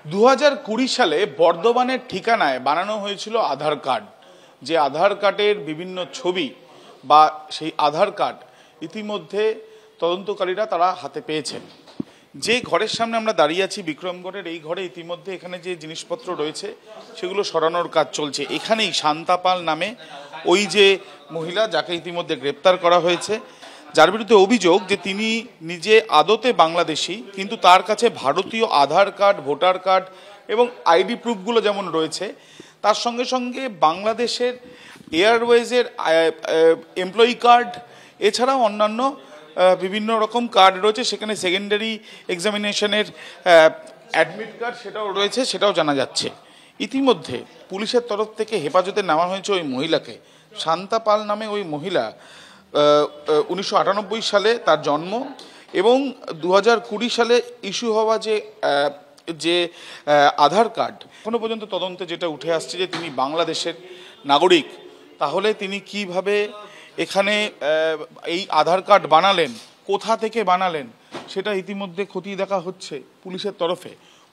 2020 সালে বর্ধমানের ঠিকানায় বানানো হয়েছিল আধার কার্ড। যে আধার কার্ডের বিভিন্ন ছবি বা সেই আধার কার্ড ইতিমধ্যে তদন্তকারীরা তারা হাতে পেয়েছেন। যে ঘরের সামনে আমরা দাঁড়িয়ে আছি বিক্রমগড়ের, এই ঘরে ইতিমধ্যে এখানে যে জিনিসপত্র রয়েছে সেগুলো সরানোর কাজ চলছে। এখানেই শান্তা পাল নামে ওই যে মহিলা, যাকে ইতিমধ্যে গ্রেপ্তার করা হয়েছে, যার বিরুদ্ধে অভিযোগ যে তিনি নিজে আদতে বাংলাদেশি, কিন্তু তার কাছে ভারতীয় আধার কার্ড, ভোটার কার্ড এবং আইডি প্রুফগুলো যেমন রয়েছে, তার সঙ্গে সঙ্গে বাংলাদেশের এয়ারওয়েজের এমপ্লয়ি কার্ড, এছাড়াও অন্যান্য বিভিন্ন রকম কার্ড রয়েছে। সেখানে সেকেন্ডারি এক্সামিনেশনের অ্যাডমিট কার্ড সেটাও রয়েছে, সেটাও জানা যাচ্ছে। ইতিমধ্যে পুলিশের তরফ থেকে হেফাজতে নেওয়া হয়েছে ওই মহিলাকে। শান্তা পাল নামে ওই মহিলা 1998 সালে তার জন্ম এবং 2020 সালে ইস্যু হওয়া যে আধার কার্ড, এখনো পর্যন্ত তদন্তে যেটা উঠে আসছে যে তিনি বাংলাদেশের নাগরিক। তাহলে তিনি কিভাবে এখানে এই আধার কার্ড বানালেন, কোথা থেকে বানালেন, সেটা ইতিমধ্যে খতিয়ে দেখা হচ্ছে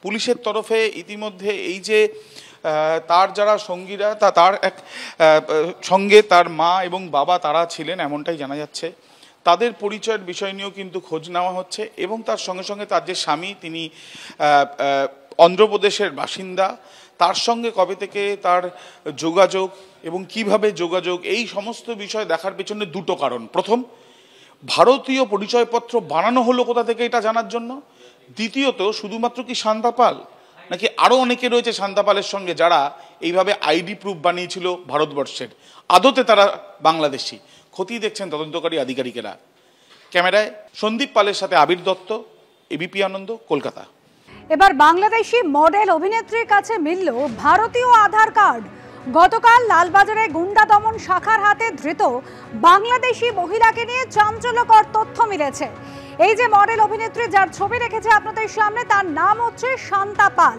পুলিশের তরফে। ইতিমধ্যে এই যে তার যারা সঙ্গীরা, তার এক সঙ্গে তার মা এবং বাবা তারা ছিলেন এমনটাই জানা যাচ্ছে। তাদের পরিচয়ের বিষয় নিয়েও কিন্তু খোঁজ নেওয়া হচ্ছে এবং তার সঙ্গে সঙ্গে তার যে স্বামী, তিনি অন্ধ্রপ্রদেশের বাসিন্দা, তার সঙ্গে কবে থেকে তার যোগাযোগ এবং কিভাবে যোগাযোগ, এই সমস্ত বিষয় দেখার পেছনে দুটো কারণ। প্রথম, ভারতীয় পরিচয়পত্র বানানো হলো কোথা থেকে এটা জানার জন্য। দ্বিতীয়ত, শুধুমাত্র কি শান্তা পাল, নাকি আরও অনেকে রয়েছে শান্তা পালের সঙ্গে যারা এইভাবে আইডি প্রুফ বানিয়েছিল ভারতবর্ষের, আদতে তারা বাংলাদেশি। খতিয়ে দেখছেন তদন্তকারী আধিকারিকেরা। ক্যামেরায় সন্দীপ পালের সাথে আবির দত্ত, এবিপি আনন্দ, কলকাতা। এবার বাংলাদেশি মডেল অভিনেত্রীর কাছে মিলল ভারতীয় আধার কার্ড। গতকাল লালবাজারে গুন্ডা দমন শাখার হাতে ধৃত বাংলাদেশি মহিলাকে নিয়ে চাঞ্চল্যকর তথ্য মিলেছে। এই যে মডেল অভিনেত্রী যার ছবি রেখেছে আপনাদের সামনে, তার নাম হচ্ছে শান্তা পাল।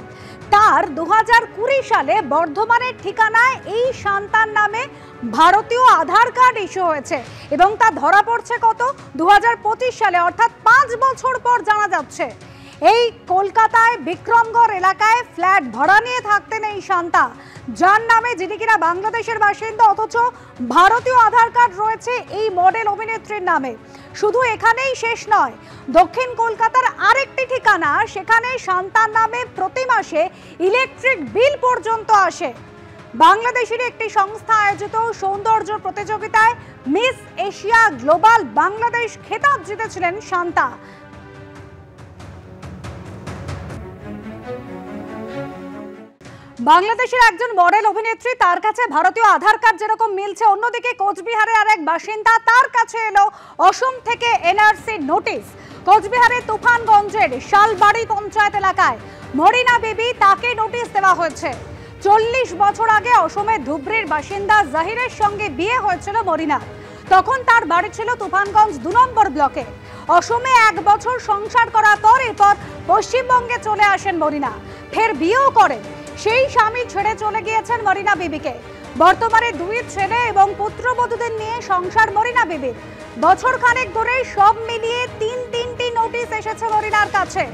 তার 2020 সালে বর্ধমানের ঠিকানায় এই শান্তার নামে ভারতীয় আধার কার্ড ইস্যু হয়েছে এবং তা ধরা পড়ছে কত 2025 সালে, অর্থাৎ 5 বছর পর জানা যাচ্ছে। এই কলকাতায় বিক্রমগড় এলাকায় ফ্ল্যাট ভাড়া নিয়ে থাকতেন এই শান্তা, যার নামে, যিনি কিনা বাংলাদেশের বাসিন্দা, অথচ ভারতীয় আধার কার্ড রয়েছে এই মডেল অভিনেত্রীর নামে। শুধু এখানেই শেষ নয়, দক্ষিণ কলকাতার আরেকটি ঠিকানা, সেখানে শান্তার নামে প্রতি মাসে ইলেকট্রিক বিল পর্যন্ত আসে। বাংলাদেশের একটি সংস্থা আয়োজিত সৌন্দর্য প্রতিযোগিতায় মিস এশিয়া গ্লোবাল বাংলাদেশ খেতাব জিতেছিলেন শান্তা। বাংলাদেশের একজন মডেল অভিনেত্রী, তার কাছে ভারতীয় আধার কার্ড যেরকম মিলছে, অন্যদিকে কোচবিহারের আরেক বাসিন্দা, তার কাছে এলো অসম থেকে এনআরসি নোটিশ। কোচবিহারের তুফানগঞ্জের শালবাড়ি পঞ্চায়েত এলাকায় মরিনা বিবি, তাকে নোটিশ দেওয়া হয়েছে। 40 বছর আগে অসমের ধুবড়ির বাসিন্দা জাহিরের সঙ্গে বিয়ে হয়েছিল মরিনার। তখন তার বাড়ি ছিল তুফানগঞ্জ 2 নম্বর ব্লকে। অসমে 1 বছর সংসার করার পর এরপর পশ্চিমবঙ্গে চলে আসেন মরিনা, ফের বিয়েও করেন। সেই স্বামী ছেড়ে চলে গিয়েছেন মরিনা বিবিকে। বর্তমানে 2 ছেলে এবং পুত্রবধূদের নিয়ে সংসার মরিনা বিবির। বছর খানেক ধরে সব মিলিয়ে 3টি নোটিশ এসেছে মরিনার কাছে।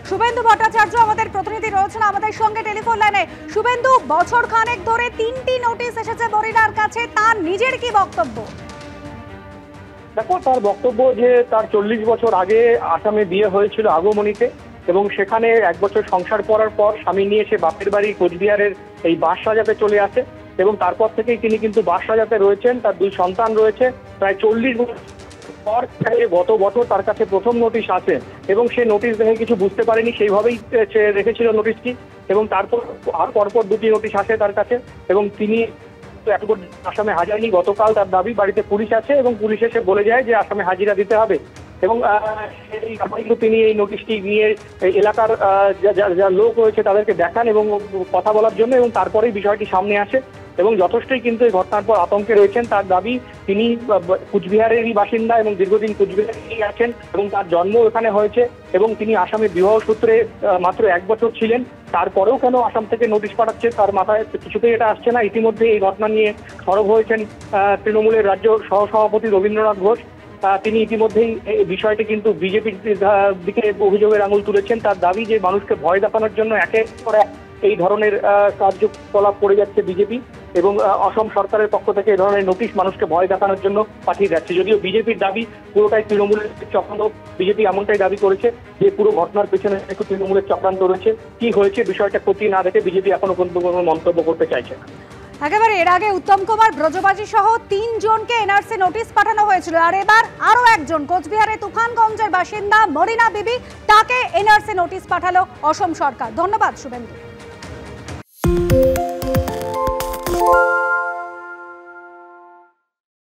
শুভেন্দু ভট্টাচার্য আমাদের প্রতিনিধি রয়েছেন আমাদের সঙ্গে টেলিফোন লাইনে। শুভেন্দু, বছর খানেক ধরে 3টি নোটিশ এসেছে মরিনার কাছে, তার নিজের কি বক্তব্য? দেখো, তার বক্তব্য যে তার 40 বছর আগে আসামে বিয়ে হয়েছিল আগমনীতে, এবং সেখানে 1 বছর সংসার করার পর স্বামী নিয়ে সে বাপের বাড়ি কোচবিহারের এই বাঁশরাজাতে চলে আসে এবং তারপর থেকেই তিনি কিন্তু বাঁশরাজাতে রয়েছেন। তার 2 সন্তান রয়েছে। প্রায় 40 বছর পর গত বছর তার কাছে প্রথম নোটিশ আসে এবং সে নোটিশ দেখে কিছু বুঝতে পারেনি, সেইভাবেই সে রেখেছিল নোটিশটি। এবং তারপর আর পরপর 2টি নোটিশ আসে তার কাছে এবং তিনি আসামে হাজারনি। গতকাল তার দাবি বাড়িতে পুলিশ আছে এবং পুলিশ এসে বলে যায় যে আসামে হাজিরা দিতে হবে এবং তিনি এই নোটিশটি নিয়ে এলাকার যা লোক রয়েছে তাদেরকে দেখান এবং কথা বলার জন্য, এবং তারপরেই বিষয়টি সামনে আসে এবং যথেষ্টই কিন্তু এই ঘটনার পর আতঙ্কে রয়েছেন। তার দাবি, তিনি কুচবিহারেরই বাসিন্দা এবং দীর্ঘদিন কুচবিহারেই আছেন এবং তার জন্ম এখানে হয়েছে এবং তিনি আসামে বিবাহ সূত্রে মাত্র 1 বছর ছিলেন। তারপরেও কেন আসাম থেকে নোটিশ পাঠাচ্ছে তার মাথায় কিছুতেই এটা আসছে না। ইতিমধ্যে এই ঘটনা নিয়ে সরব হয়েছেন তৃণমূলের রাজ্য সহসভাপতি রবীন্দ্রনাথ ঘোষ তিনি ইতিমধ্যেই এই বিষয়টি কিন্তু বিজেপির দিকে অভিযোগের আঙুল তুলেছেন। তার দাবি যে মানুষকে ভয় দেখানোর জন্য একের পর এক এই ধরনের কার্যকলাপ করে যাচ্ছে বিজেপি, এবং অসম সরকারের পক্ষ থেকে এই ধরনের নোটিশ মানুষকে ভয় দেখানোর জন্য পাঠিয়ে যাচ্ছে। যদিও বিজেপির দাবি পুরোটাই তৃণমূলের চক্রান্ত, বিজেপি এমনটাই দাবি করেছে যে পুরো ঘটনার পেছনে একটু তৃণমূলের চক্রান্ত রয়েছে। কি হয়েছে বিষয়টা খতিয়ে না দেখে বিজেপি এখনো পর্যন্ত কোনো মন্তব্য করতে চাইছে না। একেবারে এর আগে উত্তম কুমার, ব্রজবাজি সহ 3 জনকে এনআরসি নোটিশ পাঠানো হয়েছিল, আর এবার আরো একজন কোচবিহারের তুফানগঞ্জের বাসিন্দা মরিনা বিবি, তাকে এনআরসি নোটিশ পাঠালো অসম সরকার। ধন্যবাদ শুভেন্দু।